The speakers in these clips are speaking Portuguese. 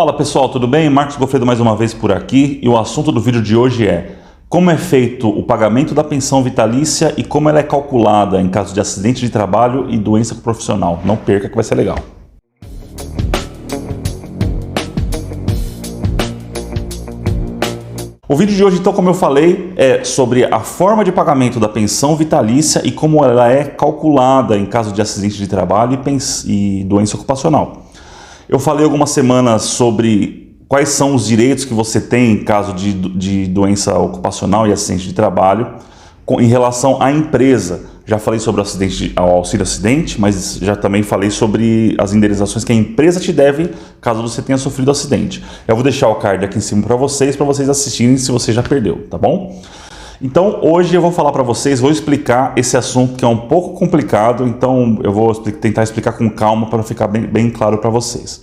Fala pessoal, tudo bem? Marcos Goffredo mais uma vez por aqui e o assunto do vídeo de hoje é como é feito o pagamento da pensão vitalícia e como ela é calculada em caso de acidente de trabalho e doença profissional. Não perca que vai ser legal. O vídeo de hoje, então, como eu falei, é sobre a forma de pagamento da pensão vitalícia e como ela é calculada em caso de acidente de trabalho e doença ocupacional. Eu falei algumas semanas sobre quais são os direitos que você tem em caso de doença ocupacional e acidente de trabalho em relação à empresa. Já falei sobre o auxílio acidente, mas já também falei sobre as indenizações que a empresa te deve caso você tenha sofrido acidente. Eu vou deixar o card aqui em cima para vocês assistirem se você já perdeu, tá bom? Então hoje eu vou falar para vocês, vou explicar esse assunto que é um pouco complicado, então eu vou tentar explicar com calma para ficar bem claro para vocês.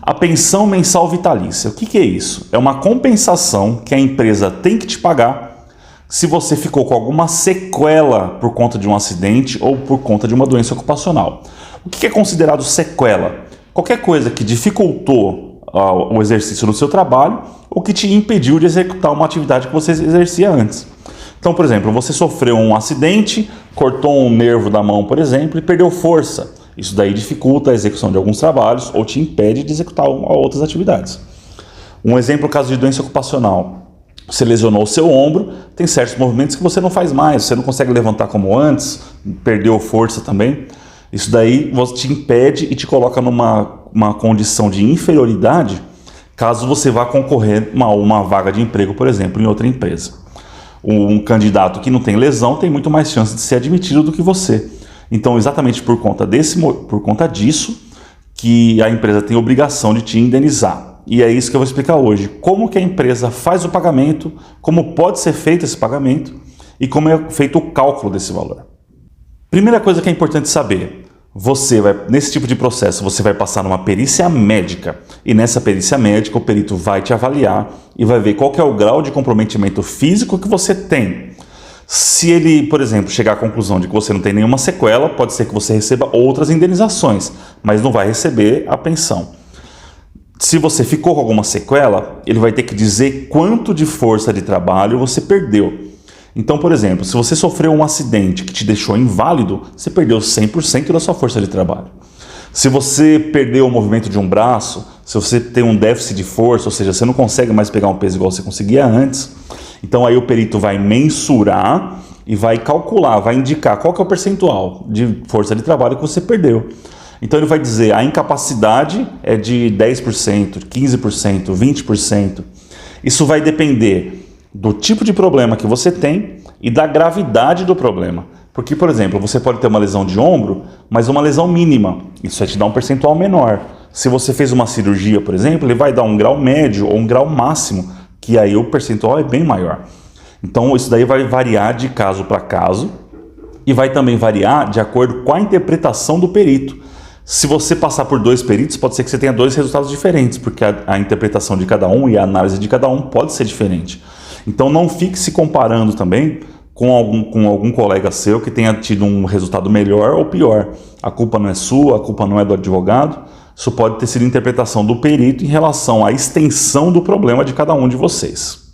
A pensão mensal vitalícia, o que é isso? É uma compensação que a empresa tem que te pagar se você ficou com alguma sequela por conta de um acidente ou por conta de uma doença ocupacional. O que é considerado sequela? Qualquer coisa que dificultou o exercício do seu trabalho ou que te impediu de executar uma atividade que você exercia antes. Então, por exemplo, você sofreu um acidente, cortou um nervo da mão, por exemplo, e perdeu força. Isso daí dificulta a execução de alguns trabalhos ou te impede de executar outras atividades. Um exemplo, caso de doença ocupacional. Você lesionou o seu ombro, tem certos movimentos que você não faz mais, você não consegue levantar como antes, perdeu força também. Isso daí te impede e te coloca numa condição de inferioridade caso você vá concorrer a uma vaga de emprego, por exemplo, em outra empresa. Um candidato que não tem lesão tem muito mais chance de ser admitido do que você. Então, exatamente por conta disso, que a empresa tem a obrigação de te indenizar. E é isso que eu vou explicar hoje. Como que a empresa faz o pagamento, como pode ser feito esse pagamento e como é feito o cálculo desse valor. Primeira coisa que é importante saber. Nesse tipo de processo, você vai passar numa perícia médica. E nessa perícia médica, o perito vai te avaliar e vai ver qual que é o grau de comprometimento físico que você tem. Se ele, por exemplo, chegar à conclusão de que você não tem nenhuma sequela, pode ser que você receba outras indenizações, mas não vai receber a pensão. Se você ficou com alguma sequela, ele vai ter que dizer quanto de força de trabalho você perdeu. Então, por exemplo, se você sofreu um acidente que te deixou inválido, você perdeu 100% da sua força de trabalho. Se você perdeu o movimento de um braço, se você tem um déficit de força, ou seja, você não consegue mais pegar um peso igual você conseguia antes, então aí o perito vai mensurar e vai calcular, vai indicar qual que é o percentual de força de trabalho que você perdeu. Então ele vai dizer a incapacidade é de 10%, 15%, 20%. Isso vai depender do tipo de problema que você tem e da gravidade do problema. Porque, por exemplo, você pode ter uma lesão de ombro, mas uma lesão mínima. Isso vai te dar um percentual menor. Se você fez uma cirurgia, por exemplo, ele vai dar um grau médio ou um grau máximo, que aí o percentual é bem maior. Então isso daí vai variar de caso para caso e vai também variar de acordo com a interpretação do perito. Se você passar por dois peritos, pode ser que você tenha dois resultados diferentes, porque a interpretação de cada um e a análise de cada um pode ser diferente. Então não fique se comparando também com algum colega seu que tenha tido um resultado melhor ou pior. A culpa não é sua, a culpa não é do advogado. Isso pode ter sido a interpretação do perito em relação à extensão do problema de cada um de vocês.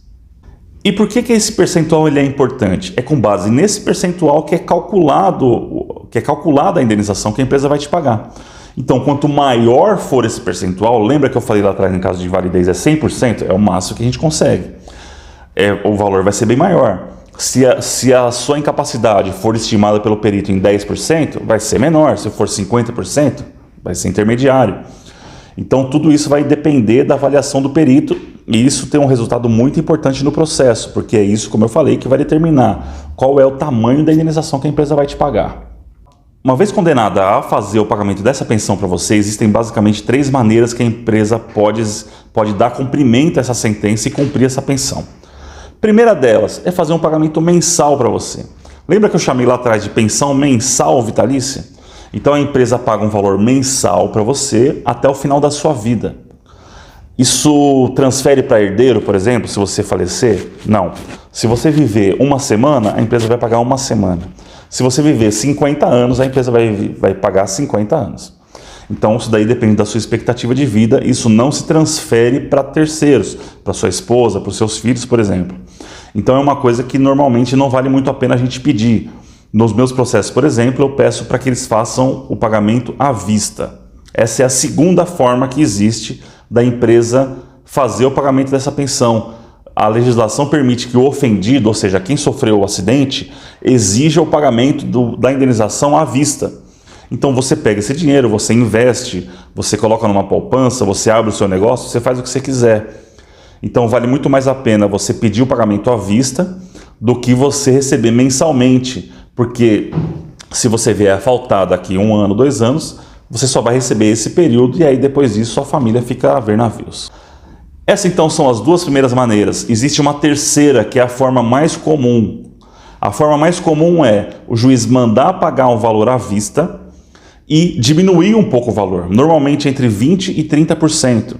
E por que esse percentual ele é importante? É com base nesse percentual que é calculada a indenização que a empresa vai te pagar. Então, quanto maior for esse percentual, lembra que eu falei lá atrás, no caso de invalidez, é 100%? É o máximo que a gente consegue. O valor vai ser bem maior. Se a sua incapacidade for estimada pelo perito em 10%, vai ser menor. Se for 50%, vai ser intermediário. Então tudo isso vai depender da avaliação do perito e isso tem um resultado muito importante no processo, porque é isso, como eu falei, que vai determinar qual é o tamanho da indenização que a empresa vai te pagar. Uma vez condenada a fazer o pagamento dessa pensão para você, existem basicamente 3 maneiras que a empresa pode dar cumprimento a essa sentença e cumprir essa pensão. Primeira delas é fazer um pagamento mensal para você. Lembra que eu chamei lá atrás de pensão mensal vitalícia? Então a empresa paga um valor mensal para você até o final da sua vida. Isso transfere para herdeiro, por exemplo, se você falecer? Não. Se você viver uma semana, a empresa vai pagar uma semana. Se você viver 50 anos, a empresa vai pagar 50 anos. Então isso daí depende da sua expectativa de vida, isso não se transfere para terceiros, para sua esposa, para os seus filhos, por exemplo. Então é uma coisa que normalmente não vale muito a pena a gente pedir. Nos meus processos, por exemplo, eu peço para que eles façam o pagamento à vista. Essa é a segunda forma que existe da empresa fazer o pagamento dessa pensão. A legislação permite que o ofendido, ou seja, quem sofreu o acidente, exija o pagamento da indenização à vista. Então você pega esse dinheiro, você investe, você coloca numa poupança, você abre o seu negócio, você faz o que você quiser. Então vale muito mais a pena você pedir o pagamento à vista do que você receber mensalmente, porque se você vier a faltar daqui 1 ano, 2 anos, você só vai receber esse período e aí depois disso sua família fica a ver navios. Essas então são as 2 primeiras maneiras. Existe uma terceira, que é a forma mais comum. A forma mais comum é o juiz mandar pagar um valor à vista e diminuir um pouco o valor, normalmente entre 20% e 30%.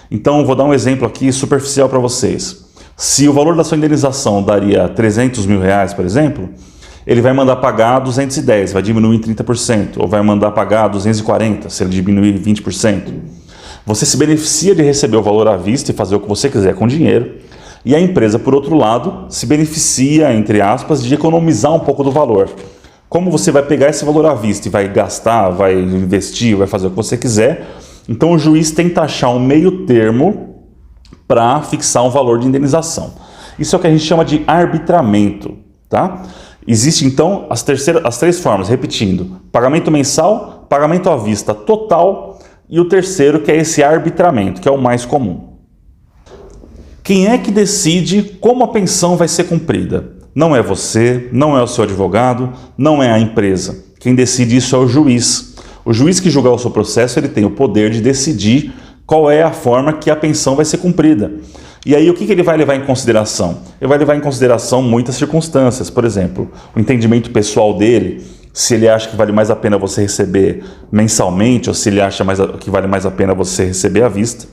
Então vou dar um exemplo aqui superficial para vocês. Se o valor da sua indenização daria 300 mil reais, por exemplo, ele vai mandar pagar 210, vai diminuir em 30%, ou vai mandar pagar 240, se ele diminuir 20%. Você se beneficia de receber o valor à vista e fazer o que você quiser com o dinheiro, e a empresa, por outro lado, se beneficia, entre aspas, de economizar um pouco do valor. Como você vai pegar esse valor à vista e vai gastar, vai investir, vai fazer o que você quiser, então o juiz tenta achar um meio termo para fixar um valor de indenização. Isso é o que a gente chama de arbitramento, tá? Existem então as 3 formas, repetindo: pagamento mensal, pagamento à vista total e o terceiro, que é esse arbitramento, que é o mais comum. Quem é que decide como a pensão vai ser cumprida? Não é você, não é o seu advogado, não é a empresa. Quem decide isso é o juiz. O juiz que julgar o seu processo, ele tem o poder de decidir qual é a forma que a pensão vai ser cumprida. E aí o que ele vai levar em consideração? Ele vai levar em consideração muitas circunstâncias. Por exemplo, o entendimento pessoal dele, se ele acha que vale mais a pena você receber mensalmente ou se ele acha que vale mais a pena você receber à vista.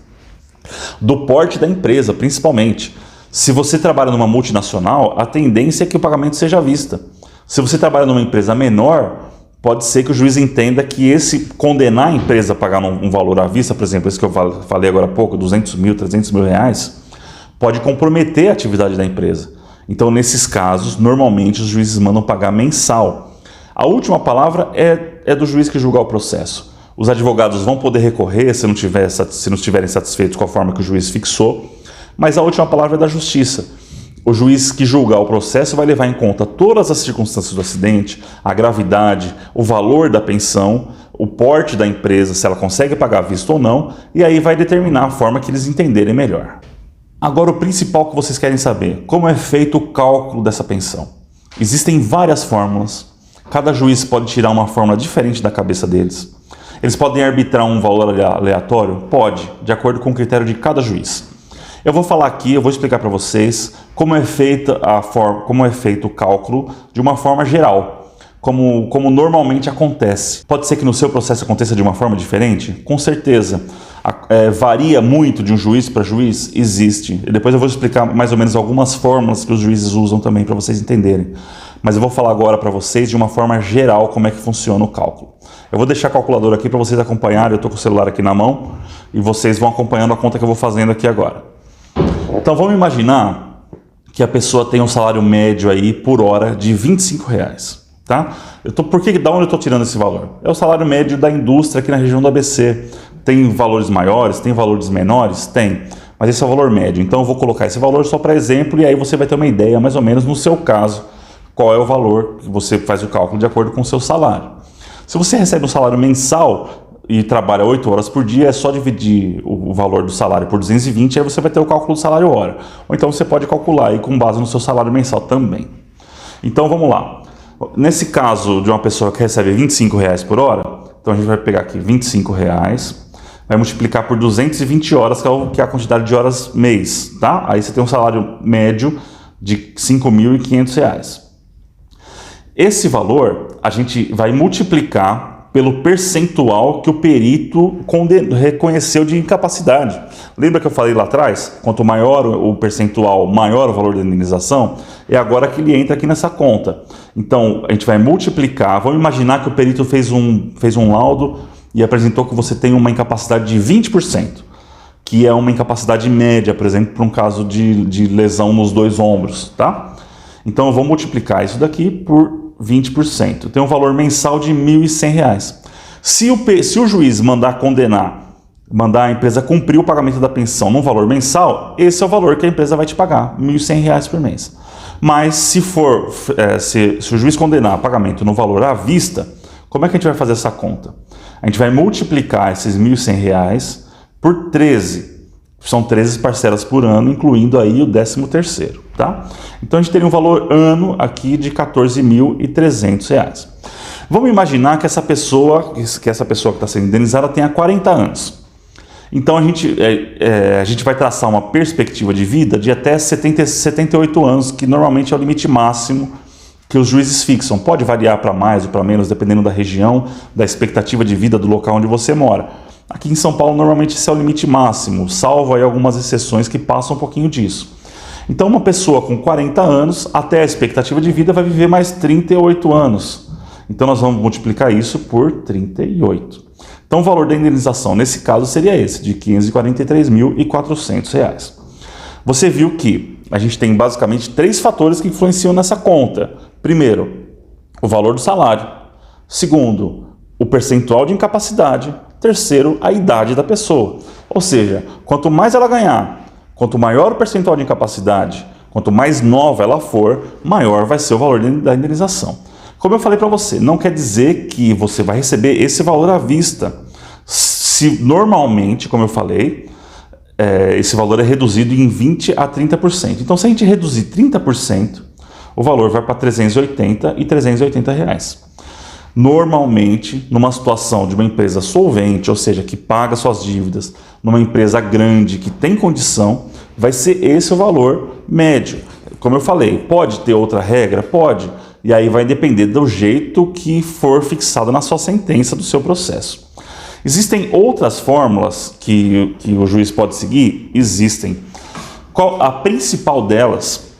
Do porte da empresa, principalmente. Se você trabalha numa multinacional, a tendência é que o pagamento seja à vista. Se você trabalha numa empresa menor, pode ser que o juiz entenda que esse condenar a empresa a pagar um valor à vista, por exemplo, esse que eu falei agora há pouco, 200 mil, 300 mil reais, pode comprometer a atividade da empresa. Então, nesses casos, normalmente os juízes mandam pagar mensal. A última palavra é do juiz que julgar o processo. Os advogados vão poder recorrer se não estiverem satisfeitos com a forma que o juiz fixou, mas a última palavra é da justiça. O juiz que julgar o processo vai levar em conta todas as circunstâncias do acidente, a gravidade, o valor da pensão, o porte da empresa, se ela consegue pagar à vista ou não, e aí vai determinar a forma que eles entenderem melhor. Agora, o principal que vocês querem saber: como é feito o cálculo dessa pensão? Existem várias fórmulas, cada juiz pode tirar uma fórmula diferente da cabeça deles. Eles podem arbitrar um valor aleatório? Pode, de acordo com o critério de cada juiz. Eu vou falar aqui, eu vou explicar para vocês como é feito o cálculo de uma forma geral, como normalmente acontece. Pode ser que no seu processo aconteça de uma forma diferente? Com certeza. Varia muito de um juiz para juiz? Existe. E depois eu vou explicar mais ou menos algumas fórmulas que os juízes usam também para vocês entenderem. Mas eu vou falar agora para vocês de uma forma geral como é que funciona o cálculo. Eu vou deixar a calculadora aqui para vocês acompanharem, eu estou com o celular aqui na mão e vocês vão acompanhando a conta que eu vou fazendo aqui agora. Então vamos imaginar que a pessoa tem um salário médio aí por hora de R$25, tá? Da onde eu estou tirando esse valor? É o salário médio da indústria aqui na região do ABC. Tem valores maiores, tem valores menores? Tem, mas esse é o valor médio. Então eu vou colocar esse valor só para exemplo e aí você vai ter uma ideia, mais ou menos, no seu caso, qual é o valor que você faz o cálculo de acordo com o seu salário. Se você recebe um salário mensal e trabalha 8 horas por dia, é só dividir o valor do salário por 220, aí você vai ter o cálculo do salário hora. Ou então você pode calcular aí com base no seu salário mensal também. Então vamos lá. Nesse caso de uma pessoa que recebe R$25 por hora, então a gente vai pegar aqui R$25, vai multiplicar por 220 horas, que é a quantidade de horas mês, tá? Aí você tem um salário médio de R$5.500. Esse valor a gente vai multiplicar pelo percentual que o perito reconheceu de incapacidade. Lembra que eu falei lá atrás? Quanto maior o percentual, maior o valor da indenização, é agora que ele entra aqui nessa conta. Então, a gente vai multiplicar, vamos imaginar que o perito fez um laudo e apresentou que você tem uma incapacidade de 20%, que é uma incapacidade média, por exemplo, para um caso de lesão nos 2 ombros, tá? Então eu vou multiplicar isso daqui por 20%. Tem um valor mensal de R$ 1.100. Se o juiz mandar a empresa cumprir o pagamento da pensão num valor mensal, esse é o valor que a empresa vai te pagar, R$ 1.100 por mês. Mas se o juiz condenar pagamento no valor à vista, como é que a gente vai fazer essa conta? A gente vai multiplicar esses R$ 1.100 por 13. São 13 parcelas por ano, incluindo aí o 13º, tá? Então a gente teria um valor ano aqui de R$ 14.300. Vamos imaginar que essa pessoa que está sendo indenizada tenha 40 anos. Então a gente vai traçar uma perspectiva de vida de até 78 anos, que normalmente é o limite máximo que os juízes fixam. Pode variar para mais ou para menos, dependendo da região, da expectativa de vida do local onde você mora. Aqui em São Paulo, normalmente esse é o limite máximo, salvo aí algumas exceções que passam um pouquinho disso. Então uma pessoa com 40 anos, até a expectativa de vida, vai viver mais 38 anos. Então nós vamos multiplicar isso por 38. Então o valor da indenização nesse caso seria esse, de R$ 543.400. Você viu que a gente tem basicamente 3 fatores que influenciam nessa conta. Primeiro, o valor do salário. Segundo, o percentual de incapacidade. Terceiro, a idade da pessoa. Ou seja, quanto mais ela ganhar, quanto maior o percentual de incapacidade, quanto mais nova ela for, maior vai ser o valor da indenização. Como eu falei para você, não quer dizer que você vai receber esse valor à vista. Se normalmente, como eu falei, esse valor é reduzido em 20% a 30%. Então, se a gente reduzir 30%, o valor vai para R$ 380 e R$ 380 reais. Normalmente, numa situação de uma empresa solvente, ou seja, que paga suas dívidas, numa empresa grande que tem condição, vai ser esse o valor médio. Como eu falei, pode ter outra regra? Pode. E aí vai depender do jeito que for fixado na sua sentença do seu processo. Existem outras fórmulas que o juiz pode seguir? Existem. A principal delas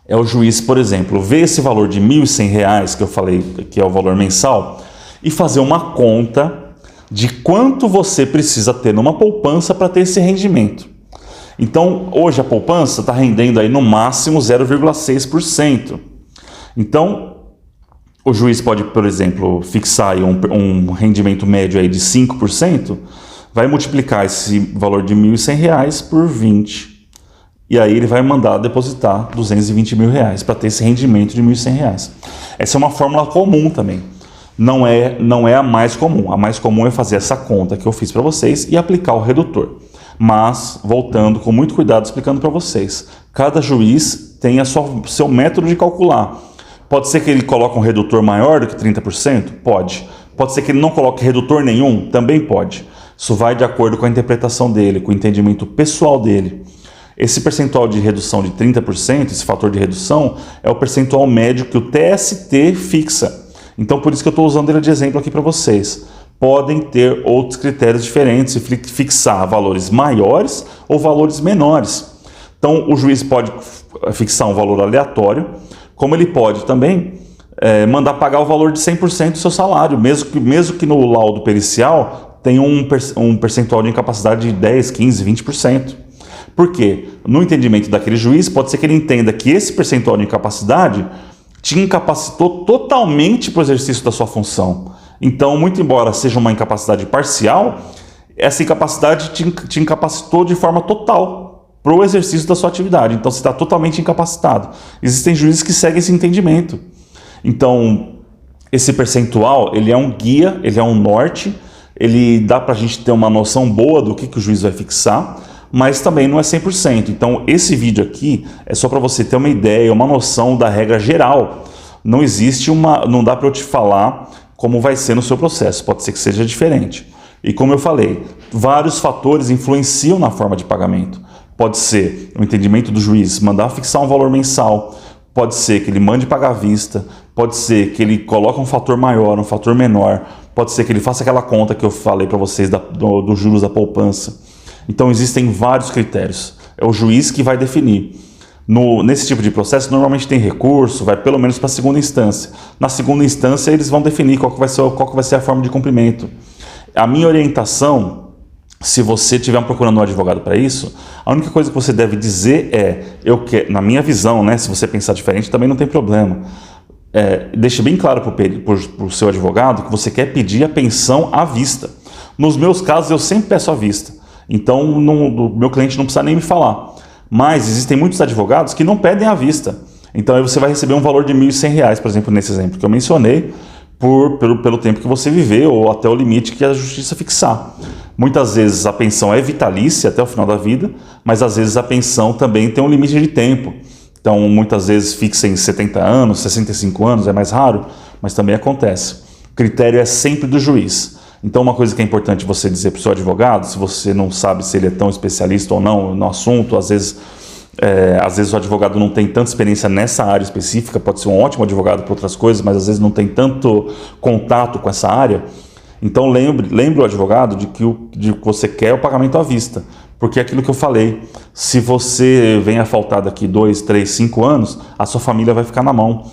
é o juiz, por exemplo, ver esse valor de R$ 1.100, que eu falei que é o valor mensal, e fazer uma conta de quanto você precisa ter numa poupança para ter esse rendimento. Então, hoje a poupança está rendendo aí no máximo 0,6%. Então, o juiz pode, por exemplo, fixar aí um rendimento médio aí de 5%, vai multiplicar esse valor de R$ 1.100 por 20. E aí ele vai mandar depositar R$ 220 mil para ter esse rendimento de R$ 1.100. Essa é uma fórmula comum também. Não é a mais comum. A mais comum é fazer essa conta que eu fiz para vocês e aplicar o redutor. Mas, voltando com muito cuidado, explicando para vocês, cada juiz tem seu método de calcular. Pode ser que ele coloque um redutor maior do que 30%? Pode. Pode ser que ele não coloque redutor nenhum? Também pode. Isso vai de acordo com a interpretação dele, com o entendimento pessoal dele. Esse percentual de redução de 30%, esse fator de redução, é o percentual médio que o TST fixa. Então, por isso que eu estou usando ele de exemplo aqui para vocês. Podem ter outros critérios diferentes e fixar valores maiores ou valores menores. Então, o juiz pode fixar um valor aleatório, como ele pode também mandar pagar o valor de 100% do seu salário, mesmo que no laudo pericial tenha um percentual de incapacidade de 10%, 15%, 20%. Por quê? No entendimento daquele juiz, pode ser que ele entenda que esse percentual de incapacidade te incapacitou totalmente para o exercício da sua função. Então, muito embora seja uma incapacidade parcial, essa incapacidade te incapacitou de forma total para o exercício da sua atividade. Então, você está totalmente incapacitado. Existem juízes que seguem esse entendimento. Então, esse percentual, ele é um guia, ele é um norte, ele dá para a gente ter uma noção boa do que o juiz vai fixar, mas também não é 100%. Então, esse vídeo aqui é só para você ter uma ideia, uma noção da regra geral. Não dá para eu te falar como vai ser no seu processo, pode ser que seja diferente. E como eu falei, vários fatores influenciam na forma de pagamento. Pode ser o entendimento do juiz mandar fixar um valor mensal, pode ser que ele mande pagar à vista, pode ser que ele coloque um fator maior, um fator menor, pode ser que ele faça aquela conta que eu falei para vocês dos juros da poupança. Então existem vários critérios, é o juiz que vai definir. Nesse tipo de processo, normalmente tem recurso, vai pelo menos para a segunda instância. Na segunda instância, eles vão definir qual que vai ser a forma de cumprimento. A minha orientação, se você estiver procurando um advogado para isso, a única coisa que você deve dizer é, na minha visão, né, se você pensar diferente também não tem problema, deixe bem claro para o seu advogado que você quer pedir a pensão à vista. Nos meus casos eu sempre peço à vista, então o meu cliente não precisa nem me falar. Mas existem muitos advogados que não pedem à vista, então aí você vai receber um valor de R$ 1.100, por exemplo, nesse exemplo que eu mencionei, pelo tempo que você viveu ou até o limite que a justiça fixar. Muitas vezes a pensão é vitalícia até o final da vida, mas às vezes a pensão também tem um limite de tempo. Então muitas vezes fixa em 70 anos, 65 anos, é mais raro, mas também acontece. O critério é sempre do juiz. Então uma coisa que é importante você dizer para o seu advogado, se você não sabe se ele é tão especialista ou não no assunto, às vezes o advogado não tem tanta experiência nessa área específica, pode ser um ótimo advogado para outras coisas, mas às vezes não tem tanto contato com essa área. Então lembre o advogado de que você quer o pagamento à vista, porque é aquilo que eu falei, se você vem a faltar daqui 2, 3, 5 anos, a sua família vai ficar na mão,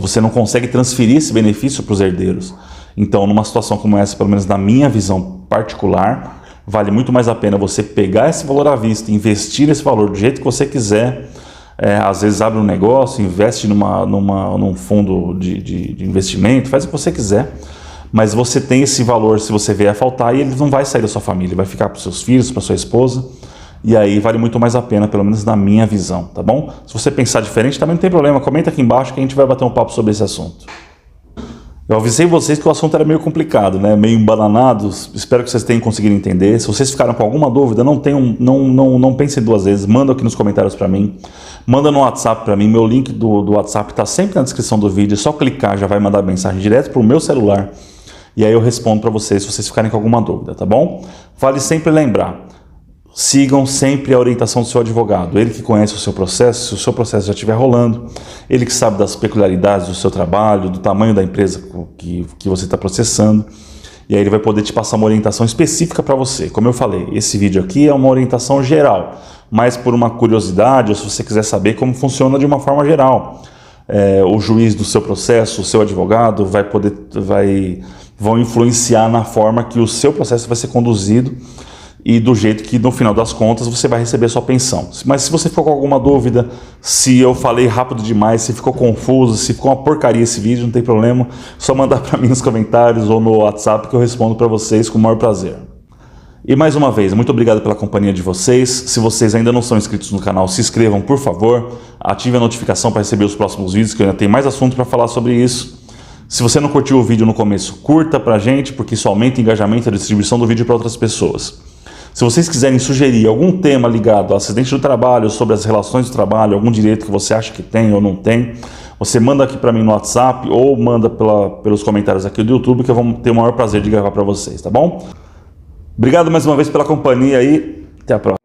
você não consegue transferir esse benefício para os herdeiros. Então numa situação como essa, pelo menos na minha visão particular, vale muito mais a pena você pegar esse valor à vista, investir esse valor do jeito que você quiser. Às vezes abre um negócio, investe num fundo de investimento, faz o que você quiser, mas você tem esse valor se você vier a faltar e ele não vai sair da sua família, vai ficar para os seus filhos, para sua esposa, e aí vale muito mais a pena, pelo menos na minha visão, tá bom? Se você pensar diferente também não tem problema, comenta aqui embaixo que a gente vai bater um papo sobre esse assunto. Eu avisei vocês que o assunto era meio complicado, né? Meio embananado, espero que vocês tenham conseguido entender. Se vocês ficaram com alguma dúvida, não pensem duas vezes, manda aqui nos comentários para mim, manda no WhatsApp para mim, meu link do WhatsApp está sempre na descrição do vídeo, é só clicar, já vai mandar mensagem direto para o meu celular, e aí eu respondo para vocês se vocês ficarem com alguma dúvida, tá bom? Vale sempre lembrar, sigam sempre a orientação do seu advogado, ele que conhece o seu processo, se o seu processo já estiver rolando, ele que sabe das peculiaridades do seu trabalho, do tamanho da empresa que você está processando, e aí ele vai poder te passar uma orientação específica para você. Como eu falei, esse vídeo aqui é uma orientação geral, mas por uma curiosidade, ou se você quiser saber como funciona de uma forma geral, o juiz do seu processo, o seu advogado vão influenciar na forma que o seu processo vai ser conduzido, e do jeito que no final das contas você vai receber sua pensão. Mas se você ficou com alguma dúvida, se eu falei rápido demais, se ficou confuso, se ficou uma porcaria esse vídeo, não tem problema, só mandar para mim nos comentários ou no WhatsApp que eu respondo para vocês com o maior prazer. E mais uma vez, muito obrigado pela companhia de vocês. Se vocês ainda não são inscritos no canal, se inscrevam por favor, ative a notificação para receber os próximos vídeos, que eu ainda tenho mais assunto para falar sobre isso. Se você não curtiu o vídeo no começo, curta pra gente, porque isso aumenta o engajamento e a distribuição do vídeo para outras pessoas. Se vocês quiserem sugerir algum tema ligado ao acidente do trabalho, sobre as relações do trabalho, algum direito que você acha que tem ou não tem, você manda aqui para mim no WhatsApp ou manda pelos comentários aqui do YouTube, que eu vou ter o maior prazer de gravar para vocês, tá bom? Obrigado mais uma vez pela companhia e até a próxima.